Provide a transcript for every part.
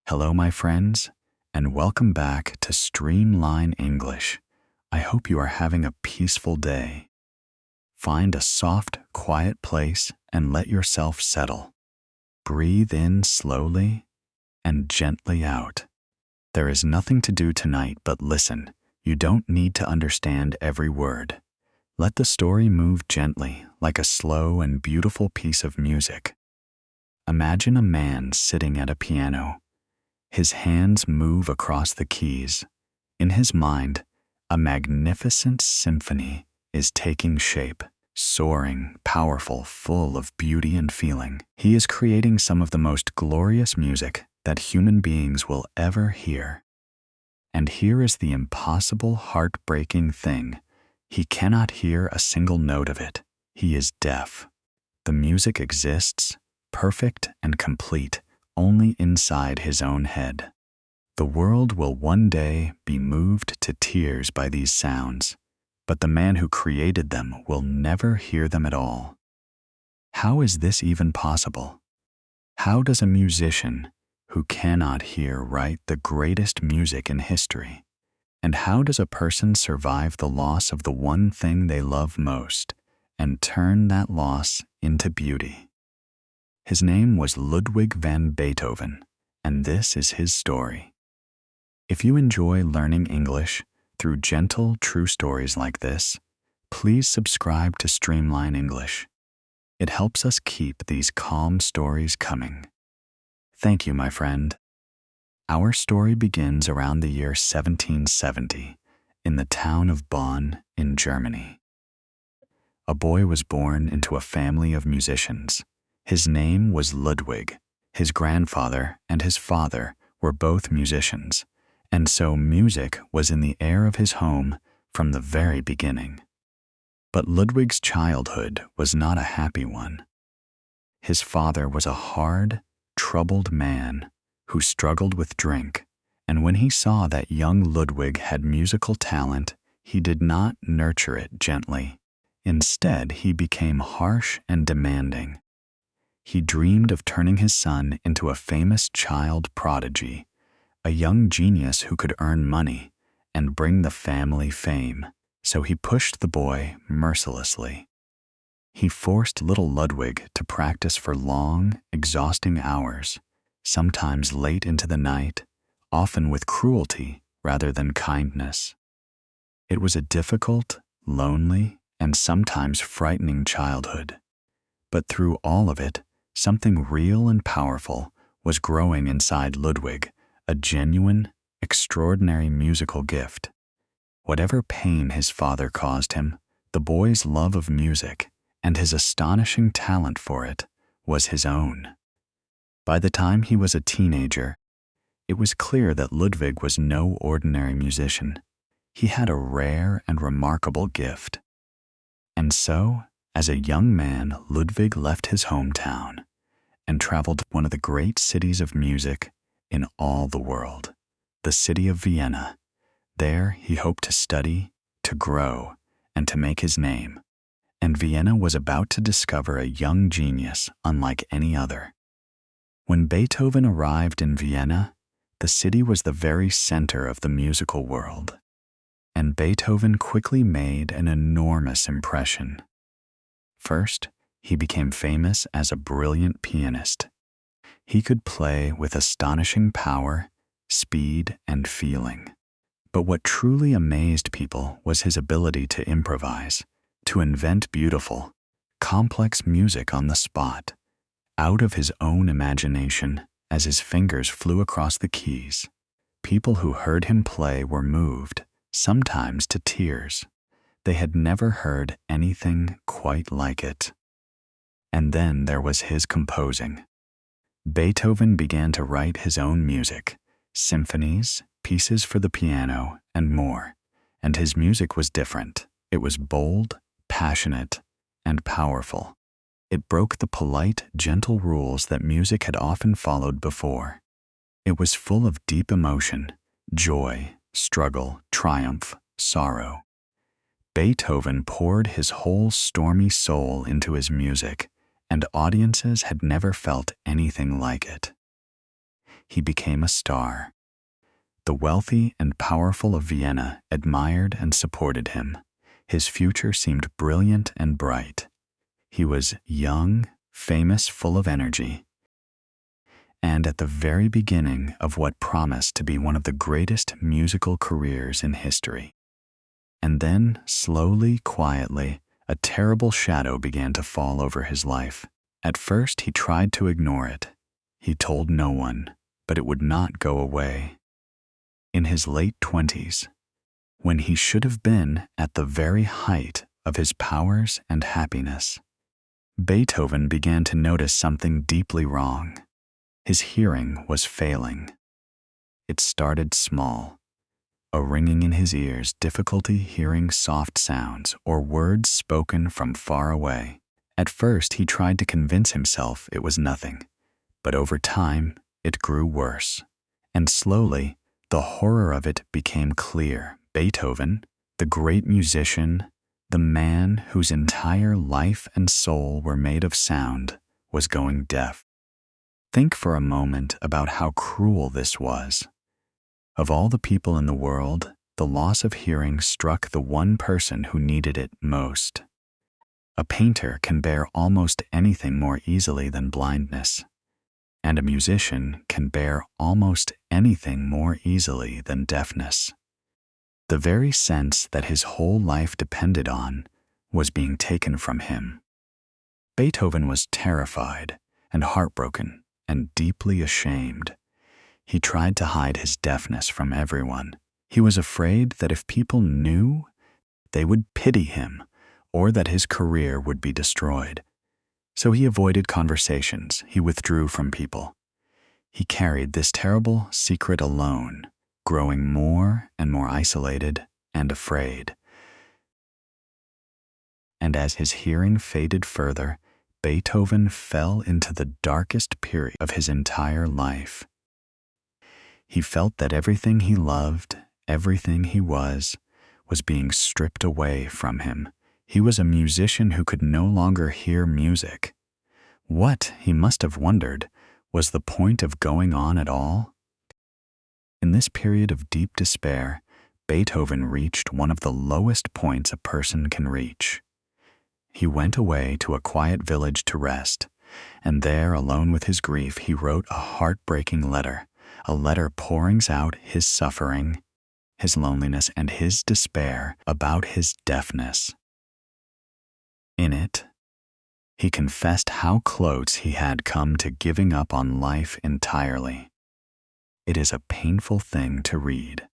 Hello, my friends, and welcome back to Streamline English. I hope you are having a peaceful day. Find a soft, quiet place and let yourself settle. Breathe in slowly and gently out. There is nothing to do tonight but listen. You don't need to understand every word. Let the story move gently, like a slow and beautiful piece of music. Imagine a man sitting at a piano. His hands move across the keys. In his mind, a magnificent symphony is taking shape, soaring, powerful, full of beauty and feeling. He is creating some of the most glorious music that human beings will ever hear. And here is the impossible, heartbreaking thing. He cannot hear a single note of it. He is deaf. The music exists, perfect and complete, only inside his own head. The world will one day be moved to tears by these sounds, but the man who created them will never hear them at all. How is this even possible? How does a musician who cannot hear write the greatest music in history? And how does a person survive the loss of the one thing they love most and turn that loss into beauty? His name was Ludwig van Beethoven, and this is his story. If you enjoy learning English through gentle, true stories like this, please subscribe to Streamline English. It helps us keep these calm stories coming. Thank you, my friend. Our story begins around the year 1770 in the town of Bonn in Germany. A boy was born into a family of musicians. His name was Ludwig. His grandfather and his father were both musicians, and so music was in the air of his home from the very beginning. But Ludwig's childhood was not a happy one. His father was a hard, troubled man who struggled with drink, and when he saw that young Ludwig had musical talent, he did not nurture it gently. Instead, he became harsh and demanding. He dreamed of turning his son into a famous child prodigy, a young genius who could earn money and bring the family fame, so he pushed the boy mercilessly. He forced little Ludwig to practice for long, exhausting hours, sometimes late into the night, often with cruelty rather than kindness. It was a difficult, lonely, and sometimes frightening childhood. But through all of it, something real and powerful was growing inside Ludwig, a genuine, extraordinary musical gift. Whatever pain his father caused him, the boy's love of music and his astonishing talent for it was his own. By the time he was a teenager, it was clear that Ludwig was no ordinary musician. He had a rare and remarkable gift. And so, as a young man, Ludwig left his hometown and traveled to one of the great cities of music in all the world, the city of Vienna. There he hoped to study, to grow, and to make his name. And Vienna was about to discover a young genius unlike any other. When Beethoven arrived in Vienna, the city was the very center of the musical world, and Beethoven quickly made an enormous impression. First, he became famous as a brilliant pianist. He could play with astonishing power, speed, and feeling. But what truly amazed people was his ability to improvise, to invent beautiful, complex music on the spot, out of his own imagination, as his fingers flew across the keys. People who heard him play were moved, sometimes to tears. They had never heard anything quite like it. And then there was his composing. Beethoven began to write his own music, symphonies, pieces for the piano, and more. And his music was different. It was bold, passionate, and powerful. It broke the polite, gentle rules that music had often followed before. It was full of deep emotion, joy, struggle, triumph, sorrow. Beethoven poured his whole stormy soul into his music, and audiences had never felt anything like it. he became a star. The wealthy and powerful of Vienna admired and supported him. His future seemed brilliant and bright. He was young, famous, full of energy, and at the very beginning of what promised to be one of the greatest musical careers in history. And then, slowly, quietly, a terrible shadow began to fall over his life. At first, he tried to ignore it. He told no one, but it would not go away. In his late 20s, when he should have been at the very height of his powers and happiness, Beethoven began to notice something deeply wrong. His hearing was failing. It started small, a ringing in his ears, difficulty hearing soft sounds or words spoken from far away. At first, he tried to convince himself it was nothing, but over time, it grew worse. And slowly, the horror of it became clear. Beethoven, the great musician, the man whose entire life and soul were made of sound, was going deaf. Think for a moment about how cruel this was. Of all the people in the world, the loss of hearing struck the one person who needed it most. A painter can bear almost anything more easily than blindness, and a musician can bear almost anything more easily than deafness. The very sense that his whole life depended on was being taken from him. Beethoven was terrified and heartbroken and deeply ashamed. He tried to hide his deafness from everyone. He was afraid that if people knew, they would pity him, or that his career would be destroyed. So he avoided conversations. He withdrew from people. He carried this terrible secret alone, growing more and more isolated and afraid. And as his hearing faded further, Beethoven fell into the darkest period of his entire life. He felt that everything he loved, everything he was being stripped away from him. He was a musician who could no longer hear music. What, he must have wondered, was the point of going on at all? In this period of deep despair, Beethoven reached one of the lowest points a person can reach. He went away to a quiet village to rest, and there, alone with his grief, he wrote a heartbreaking letter, a letter pouring out his suffering, his loneliness, and his despair about his deafness. In it, he confessed how close he had come to giving up on life entirely. It is a painful thing to read.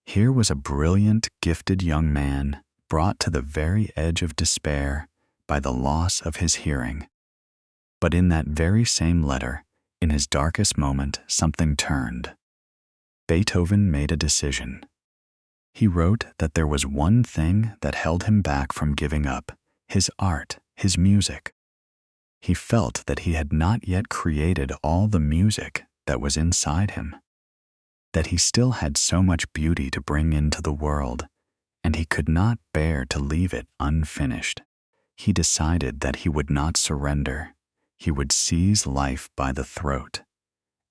Here was a brilliant, gifted young man brought to the very edge of despair by the loss of his hearing. But in that very same letter, in his darkest moment, something turned. Beethoven made a decision. He wrote that there was one thing that held him back from giving up: his art, his music. He felt that he had not yet created all the music that was inside him, that he still had so much beauty to bring into the world, and he could not bear to leave it unfinished. He decided that he would not surrender. He would seize life by the throat.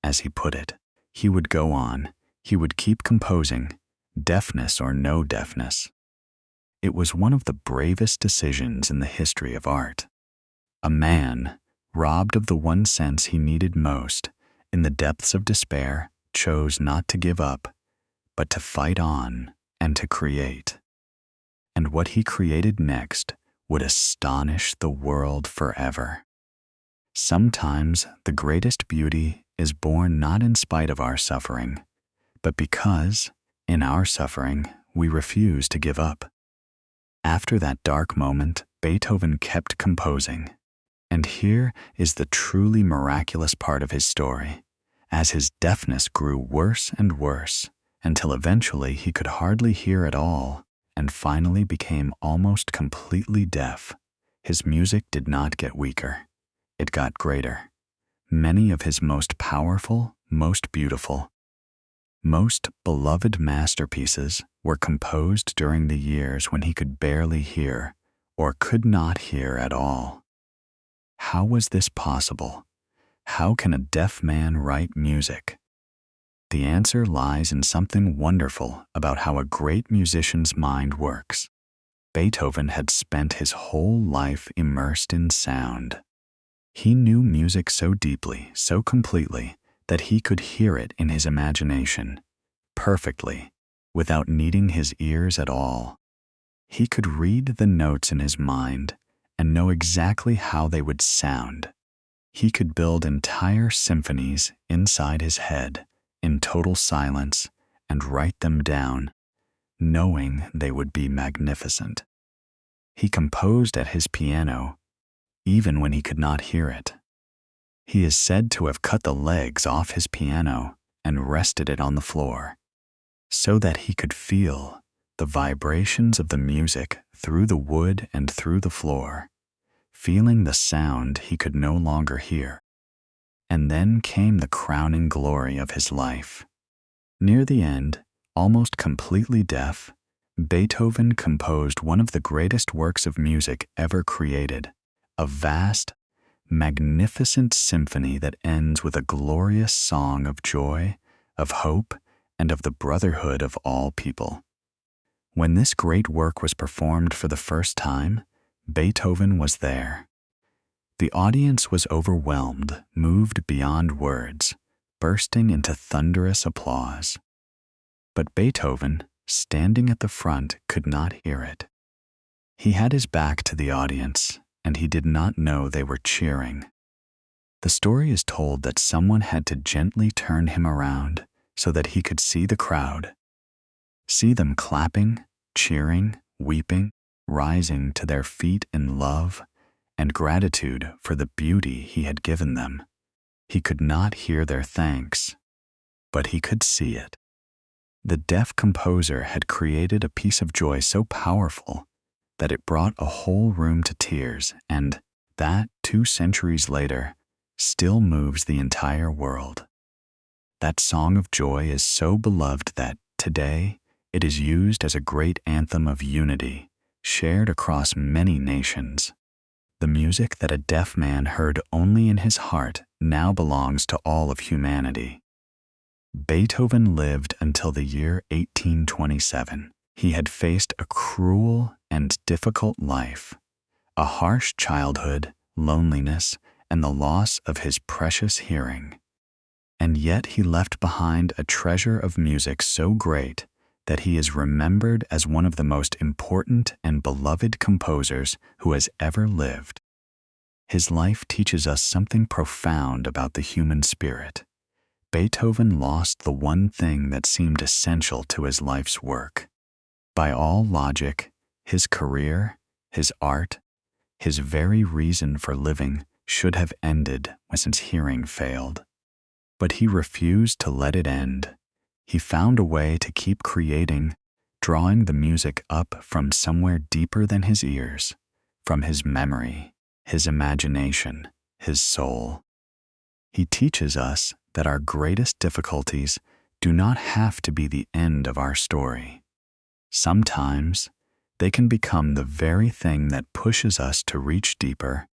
As he put it, he would go on. He would keep composing, deafness or no deafness. It was one of the bravest decisions in the history of art. A man, robbed of the one sense he needed most, in the depths of despair, chose not to give up, but to fight on and to create. And what he created next would astonish the world forever. Sometimes the greatest beauty is born not in spite of our suffering, but because, in our suffering, we refuse to give up. After that dark moment, Beethoven kept composing. And here is the truly miraculous part of his story. As his deafness grew worse and worse, until eventually he could hardly hear at all, and finally became almost completely deaf, his music did not get weaker. It got greater. Many of his most powerful, most beautiful, most beloved masterpieces were composed during the years when he could barely hear, or could not hear at all. How was this possible? How can a deaf man write music? The answer lies in something wonderful about how a great musician's mind works. Beethoven had spent his whole life immersed in sound. He knew music so deeply, so completely, that he could hear it in his imagination, perfectly, without needing his ears at all. He could read the notes in his mind and know exactly how they would sound. He could build entire symphonies inside his head, in total silence, and write them down, knowing they would be magnificent. He composed at his piano, even when he could not hear it. He is said to have cut the legs off his piano and rested it on the floor, so that he could feel the vibrations of the music through the wood and through the floor, feeling the sound he could no longer hear. And then came the crowning glory of his life. Near the end, almost completely deaf, Beethoven composed one of the greatest works of music ever created, a vast, magnificent symphony that ends with a glorious song of joy, of hope, and of the brotherhood of all people. When this great work was performed for the first time, Beethoven was there. The audience was overwhelmed, moved beyond words, bursting into thunderous applause. But Beethoven, standing at the front, could not hear it. He had his back to the audience, and he did not know they were cheering. The story is told that someone had to gently turn him around so that he could see the crowd, see them clapping, cheering, weeping, rising to their feet in love and gratitude for the beauty he had given them. He could not hear their thanks, but he could see it. The deaf composer had created a piece of joy so powerful that it brought a whole room to tears, and that, 2 centuries later, still moves the entire world. That song of joy is so beloved that, today, it is used as a great anthem of unity, shared across many nations. The music that a deaf man heard only in his heart now belongs to all of humanity. Beethoven lived until the year 1827. He had faced a cruel and difficult life, a harsh childhood, loneliness, and the loss of his precious hearing. And yet he left behind a treasure of music so great that he is remembered as one of the most important and beloved composers who has ever lived. His life teaches us something profound about the human spirit. Beethoven lost the one thing that seemed essential to his life's work. By all logic, his career, his art, his very reason for living should have ended since hearing failed. But he refused to let it end. He found a way to keep creating, drawing the music up from somewhere deeper than his ears, from his memory, his imagination, his soul. He teaches us that our greatest difficulties do not have to be the end of our story. Sometimes they can become the very thing that pushes us to reach deeper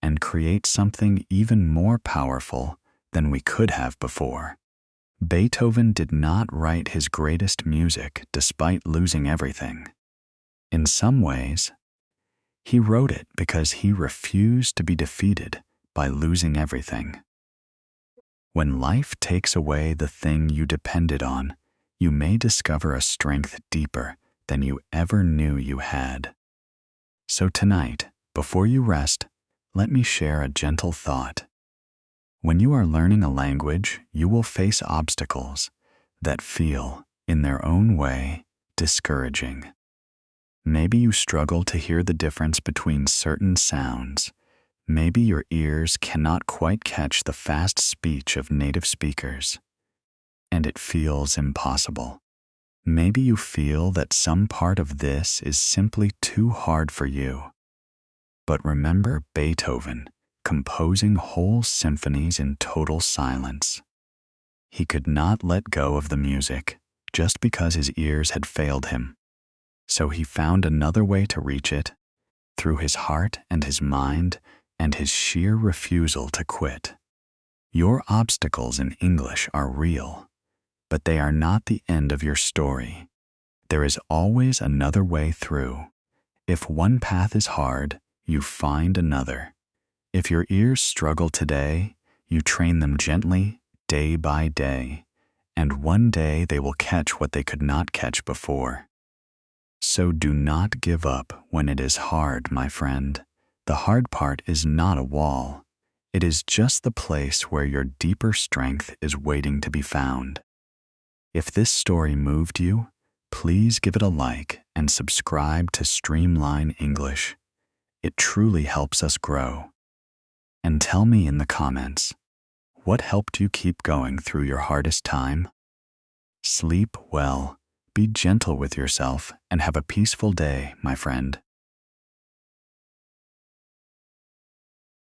and create something even more powerful than we could have before. Beethoven did not write his greatest music despite losing everything. In some ways, he wrote it because he refused to be defeated by losing everything. When life takes away the thing you depended on, you may discover a strength deeper than you ever knew you had. So tonight, before you rest, let me share a gentle thought. When you are learning a language, you will face obstacles that feel, in their own way, discouraging. Maybe you struggle to hear the difference between certain sounds. Maybe your ears cannot quite catch the fast speech of native speakers, and it feels impossible. Maybe you feel that some part of this is simply too hard for you. But remember Beethoven composing whole symphonies in total silence. He could not let go of the music just because his ears had failed him. So he found another way to reach it, through his heart and his mind and his sheer refusal to quit. Your obstacles in English are real, but they are not the end of your story. There is always another way through. If one path is hard, you find another. If your ears struggle today, you train them gently, day by day, and one day they will catch what they could not catch before. So do not give up when it is hard, my friend. The hard part is not a wall. It is just the place where your deeper strength is waiting to be found. If this story moved you, please give it a like and subscribe to Streamline English. It truly helps us grow. And tell me in the comments, what helped you keep going through your hardest time? Sleep well, be gentle with yourself, and have a peaceful day, my friend.